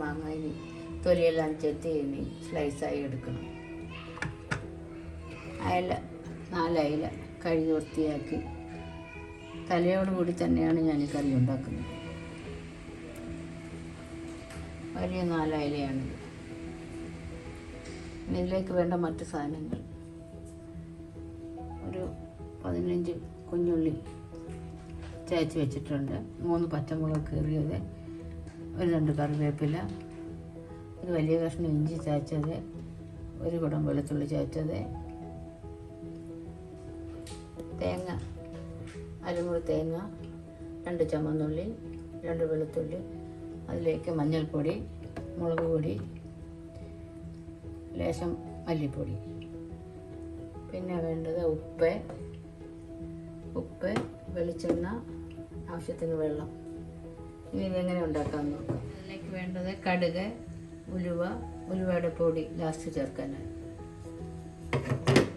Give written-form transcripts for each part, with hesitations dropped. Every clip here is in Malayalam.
മാങ്ങ ഇനി തൊലിയെല്ലാം ചെത്തി ഇനി സ്ലൈസായി എടുക്കണം. അയല 4 അയല കഴുകി വൃത്തിയാക്കി തലയോടുകൂടി തന്നെയാണ് ഞാൻ ഈ കറി ഉണ്ടാക്കുന്നത്. വലിയ 4 അയലയാണിത്. ഇതിലേക്ക് വേണ്ട മറ്റ് സാധനങ്ങൾ: ഒരു 15 കുഞ്ഞുള്ളി ചതച്ച് വെച്ചിട്ടുണ്ട്, 3 പച്ചമുളക് കീറിയത്, ഒരു 2 കറിവേപ്പില, ഒരു വലിയ കഷ്ണം ഇഞ്ചി ചതച്ചത്, ഒരു കുടം വെളുത്തുള്ളി ചതച്ചത്, തേങ്ങ, അരമുറി തേങ്ങ, 2 ചുമന്നുള്ളി, 2 വെളുത്തുള്ളി, അതിലേക്ക് മഞ്ഞൾപ്പൊടി, മുളക് പൊടി, ലേശം മല്ലിപ്പൊടി, പിന്നെ വേണ്ടത് ഉപ്പ്, വെളിച്ചെണ്ണ, ആവശ്യത്തിന് വെള്ളം. ഇനി ഇതെങ്ങനെ ഉണ്ടാക്കാമെന്ന് നോക്കാം. അതിലേക്ക് വേണ്ടത് കടുക്, ഉലുവയുടെ പൊടി ലാസ്റ്റ് ചേർക്കാനായി.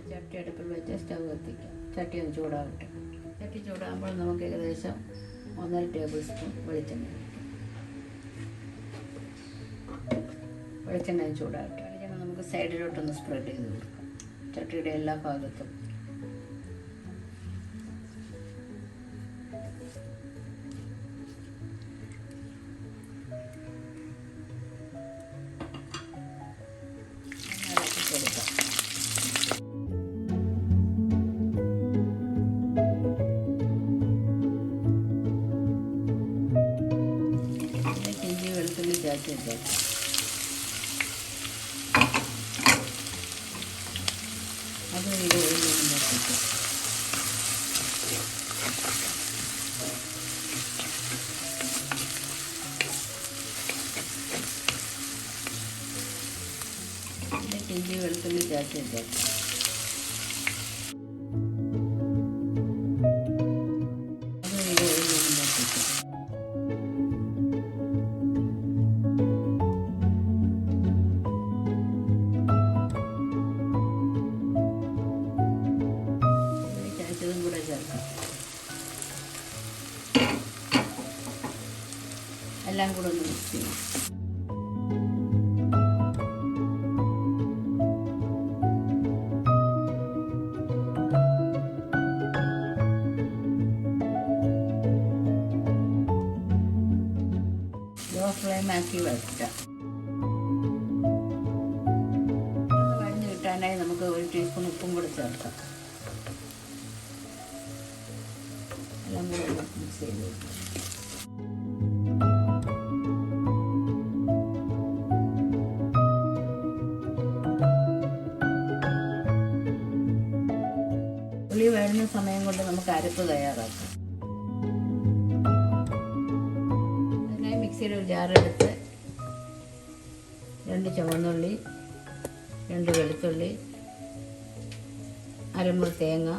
ചട്ടി അടുപ്പിൽ വെച്ച് സ്റ്റവ് കത്തിക്കാം. ചട്ടി ഒന്ന് ചൂടാകട്ടെ. ചട്ടി ചൂടാകുമ്പോൾ നമുക്ക് ഏകദേശം 1.5 ടേബിൾ സ്പൂൺ വെളിച്ചെണ്ണ ഒഴിക്കാം. വെളിച്ചെണ്ണ ചൂടാകട്ടെ. വെളിച്ചെണ്ണ നമുക്ക് സൈഡിലോട്ടൊന്ന് സ്പ്രെഡ് ചെയ്ത് കൊടുക്കാം, ചട്ടിയുടെ എല്ലാ ഭാഗത്തും. കൊടുക്കാം. ഇഞ്ചി വെളുത്തുള്ളി ചതച്ച് വെച്ചേക്കാം. അത് ഇത് ഒഴിഞ്ഞിട്ട് ഇഞ്ചി വെളുത്തുള്ളി ചതച്ച് വെച്ചേക്കാം. അത് ഇത് ഒഴിഞ്ഞിട്ട് ചതച്ചതും കൂടെ ചേർക്കാം. എല്ലാം കൂടെ ഒന്ന് മിക്സ് ചെയ്യും. ഫ്ലെയിം ആക്കി വയ്ക്കാം. വഴഞ്ഞ് കിട്ടാനായി നമുക്ക് 1 ടീസ്പൂൺ ഉപ്പും കൂടെ ചേർക്കാം. എല്ലാം കൂടെ മിക്സ് ചെയ്ത് വെക്കാം. ഉള്ളി വഴഞ്ഞ സമയം കൊണ്ട് നമുക്ക് അരപ്പ് തയ്യാറാക്കാം. മിക്സിയുടെ ഒരു ജാറെടുത്ത് 2 ചുവന്നുള്ളി, 2 വെളുത്തുള്ളി, അരമുറി തേങ്ങ,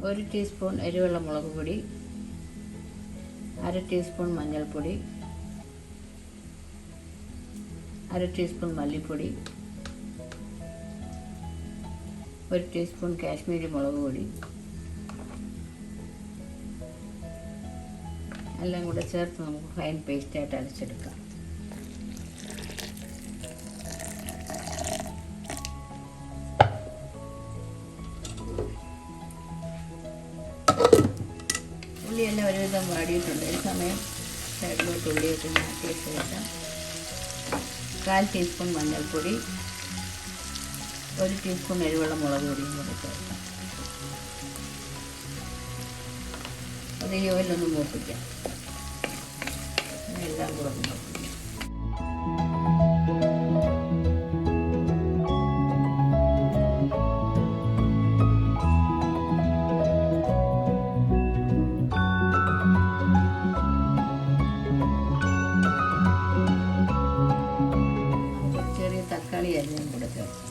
ഒരു ടീസ്പൂൺ എരിവുള്ള മുളക് പൊടി, 1/2 ടീസ്പൂൺ മഞ്ഞൾപ്പൊടി, 1/2 ടീസ്പൂൺ മല്ലിപ്പൊടി, 1 ടീസ്പൂൺ കാശ്മീരി മുളക് പൊടി, എല്ലാം കൂടെ ചേർത്ത് നമുക്ക് ഫൈൻ പേസ്റ്റായിട്ട് അരച്ചെടുക്കാം. ഉള്ളിയെല്ലാം ഒരുവിധം വാടിയിട്ടുണ്ട്. ഈ സമയം സൈഡിലോട്ട് ഉള്ളിയൊക്കെ മാറ്റിയ ശേഷം 1/4 ടീസ്പൂൺ മഞ്ഞൾപ്പൊടി, 1 ടീസ്പൂൺ എരിവുള്ള മുളക് പൊടിയും കൂടെ ചേർക്കാം. അത് ഈ ഓയിലൊന്ന് മൂപ്പിക്കാം. എല്ലാം കൂടെ മൂപ്പിക്കാം. ചെറിയ തക്കാളി അരിഞ്ഞും കൂടെ ചേർക്കാം.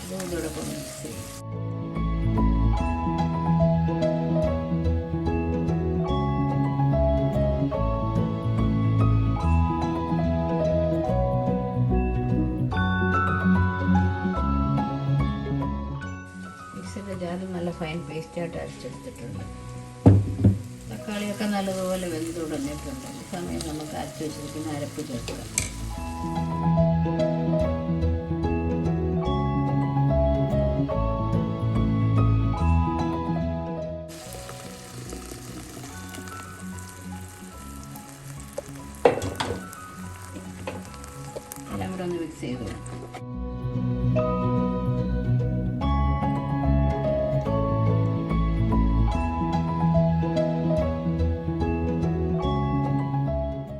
ഇതോടൊപ്പം മിക്സ് ചെയ്യും. പേസ്റ്റായിട്ട് അരച്ചെടുത്തിട്ടുണ്ട്. തക്കാളിയൊക്കെ നല്ലതുപോലെ വെന്ത് തുടങ്ങിയിട്ടുണ്ട്. ഈ സമയം നമുക്ക് അരച്ച് വെച്ചിരിക്കുന്ന അരപ്പ് ചേർക്കാം. എല്ലാം കൂടെ ഒന്ന് മിക്സ് ചെയ്ത് കൊടുക്കാം.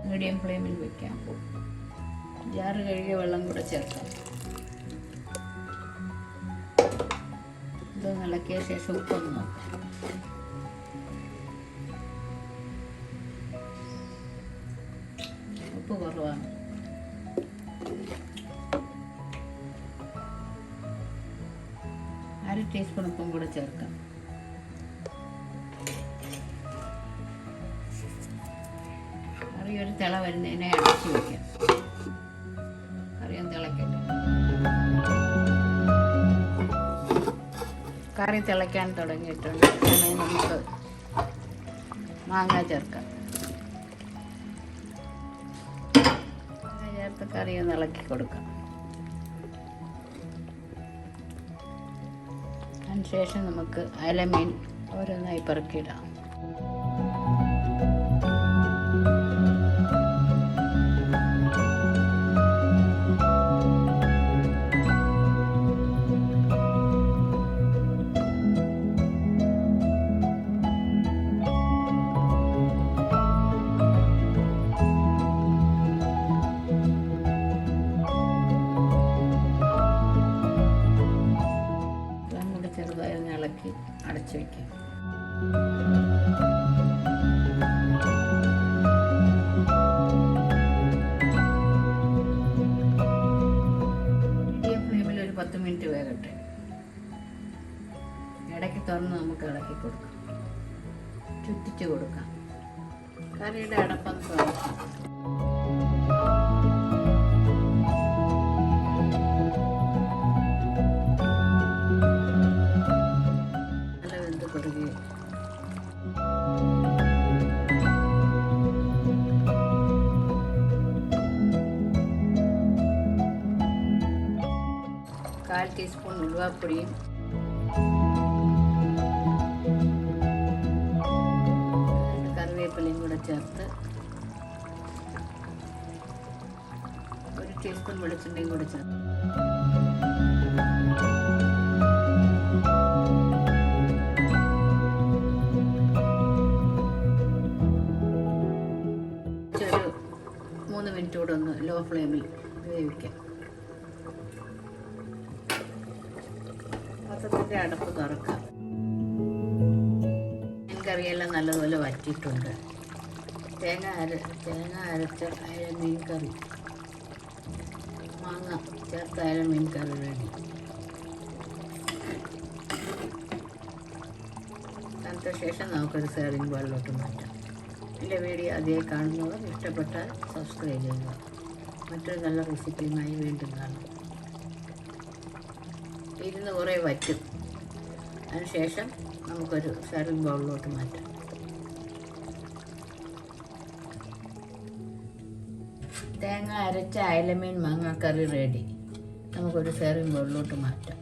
മീഡിയം ഫ്ലെയിമിൽ വെക്കാം. ജാറ് കഴുകിയ വെള്ളം കൂടെ ചേർക്കാം. ഇത് ഇളക്കിയ ശേഷം ഉപ്പൊന്ന് നോക്കാം. ഉപ്പ് കുറവാണ്. അര ടീസ്പൂൺ ഉപ്പും കൂടെ ചേർക്കാം. കറി ഒരു തിള വരുന്നതിനെ അടച്ചു വയ്ക്കാം. കറിയൊന്ന് തിളക്കട്ടെ. കറി തിളയ്ക്കാൻ തുടങ്ങിയിട്ടുണ്ട്. അങ്ങനെ നമുക്ക് മാങ്ങ ചേർക്കാം. മാങ്ങ ചേർത്ത് കറി ഒന്ന് ഇളക്കി കൊടുക്കാം. അതിനുശേഷം നമുക്ക് അയലമീൻ ഓരോന്നായി പെറുക്കിയിടാം. ചെറുതായി ഒന്ന് ഇളക്കി അടച്ചു വയ്ക്കാം. മീഡിയം ഫ്ലെയിമിൽ ഒരു 10 മിനിറ്റ് വേകട്ടെ. ഇടയ്ക്ക് തുറന്ന് നമുക്ക് ഇളക്കി കൊടുക്കാം. ചുറ്റിച്ച് കൊടുക്കാം. കറിയുടെ അടപ്പൊന്ന് തുറക്കാം. കാൽ ടീസ്പൂൺ ഉലുവാപ്പൊടിയും കറിവേപ്പിലയും കൂടെ ചേർത്ത് 1 ടീസ്പൂൺ വെളിച്ചെണ്ണയും കൂടെ ചേർത്ത് ഒരു 3 മിനിറ്റ് കൂടെ ഒന്ന് ലോ ഫ്ലെയിമിൽ വേവിക്കാം. പാത്രത്തിൻ്റെ അടപ്പ് തുറക്കാം. മീൻ കറിയെല്ലാം നല്ലതുപോലെ വറ്റിയിട്ടുണ്ട്. തേങ്ങ അരച്ച അയല മീൻ കറി, മാങ്ങ ചേർത്ത അയല മീൻ കറി റെഡി. തണുത്ത ശേഷം നമുക്കൊരു സെർവിങ് ബൗളിലോട്ട് മാറ്റാം. എൻ്റെ വീഡിയോ ആദ്യമായി കാണുന്നവർ ഇഷ്ടപ്പെട്ടാൽ സബ്സ്ക്രൈബ് ചെയ്യുക. മറ്റൊരു നല്ല റെസിപ്പിയുമായി വീണ്ടും കാണാം. ഇരുന്ന് കുറേ വറ്റും. അതിനുശേഷം നമുക്കൊരു സെർവിങ് ബൗളിലോട്ട് മാറ്റാം. തേങ്ങ അരച്ച അയലമീൻ മാങ്ങ കറി റെഡി. നമുക്കൊരു സെർവിങ് ബൗളിലോട്ട് മാറ്റാം.